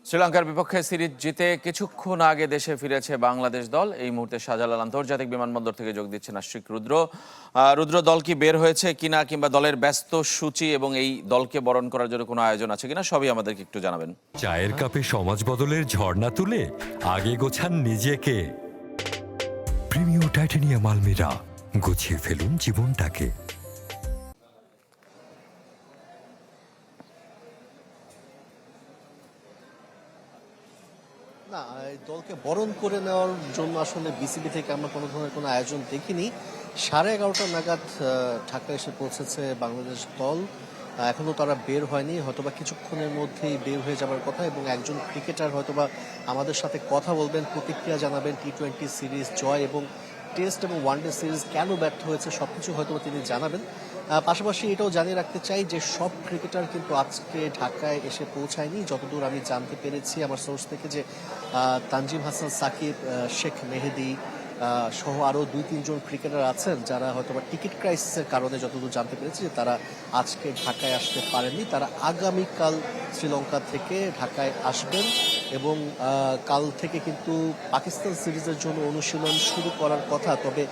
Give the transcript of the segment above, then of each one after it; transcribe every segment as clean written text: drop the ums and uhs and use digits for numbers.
শ্রীলঙ্কার বিপক্ষে সিরিজ জিতে কিছুক্ষণ আগে দেশে ফিরেছে বাংলাদেশ দল। এই মুহূর্তে শাহজালাল আন্তর্জাতিক বিমানবন্দর থেকে যোগ দিচ্ছেন আশিক রুদ্র। রুদ্র, দল কি বের হয়েছে কিনা, কিংবা দলের ব্যস্ত সূচি এবং এই দলকে বরণ করার জন্য কোনো আয়োজন আছে কিনা, সবই আমাদেরকে একটু জানাবেন। চায়ের কাপে সমাজ বদলের ঝর্ণা তুলে আগে গোছান নিজেকে। প্রিমিয়াম টাইটানিয়াম আলমিরা, গুছিয়ে ফেলুন জীবনটাকে। না, এই দলকে বরণ করে নেওয়ার জন্য আসলে বিসিবি থেকে আমরা কোনো ধরনের কোনো আয়োজন দেখিনি। 11:30 নাগাদ ঢাকায় এসে পৌঁছেছে বাংলাদেশ দল। এখনো তারা বের হয়নি, হয়তোবা কিছুক্ষণের মধ্যেই বের হয়ে যাবার কথা, এবং একজন ক্রিকেটার হয়তোবা আমাদের সাথে কথা বলবেন, প্রতিক্রিয়া জানাবেন টি-20 সিরিজ জয় এবং টেস্ট এবং ওয়ানডে সিরিজ কেন ব্যর্থ হয়েছে সবকিছু হয়তোবা তিনি জানাবেন। পাশাপাশি এটাও জানিয়ে রাখতে চাই যে সব ক্রিকেটার কিন্তু আজকে ঢাকায় এসে পৌঁছায়নি। যতদূর আমি জানতে পেরেছি আমার সোর্স থেকে, যে তানজিম হাসান সাকিব, শেখ মেহেদি সহ আরও 2-3 জন ক্রিকেটার আছেন যারা হয়তোবা টিকিট ক্রাইসিসের কারণে, যতদূর জানতে পেরেছি, যে তারা আজকে ঢাকায় আসতে পারেননি। তারা আগামীকাল শ্রীলঙ্কা থেকে ঢাকায় আসবেন এবং কাল থেকে কিন্তু পাকিস্তান সিরিজের জন্য অনুশীলন শুরু করার কথা। তবে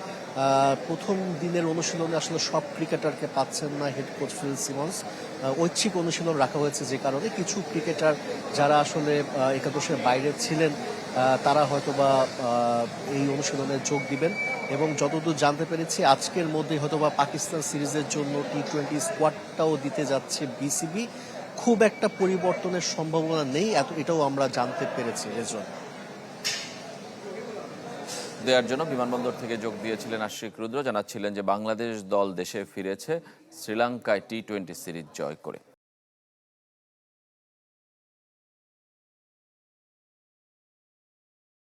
প্রথম দিনের অনুশীলনে আসলে সব ক্রিকেটারকে পাচ্ছেন না হেড কোচ ফিল সিমন্স। ঐচ্ছিক অনুশীলন রাখা হয়েছে, যে কারণে কিছু ক্রিকেটার যারা আসলে একাদশের বাইরে ছিলেন তারা হয়তোবা এই অনুশীলনে যোগ দিবেন। এবং যতদূর জানতে পেরেছি আজকের মধ্যে হয়তোবা পাকিস্তান সিরিজের জন্য টি-20 স্কোয়াডটাও দিতে যাচ্ছে বিসিবি। খুব একটা পরিবর্তনের সম্ভাবনা নেই, এটাও আমরা জানতে পেরেছি। রেজন দেওয়ার জন্য বিমানবন্দর থেকে যোগ দিয়েছিলেন আশিক রুদ্র, জানাচ্ছিলেন যে বাংলাদেশ দল দেশে ফিরেছে শ্রীলঙ্কায় টি-20 সিরিজ জয় করে।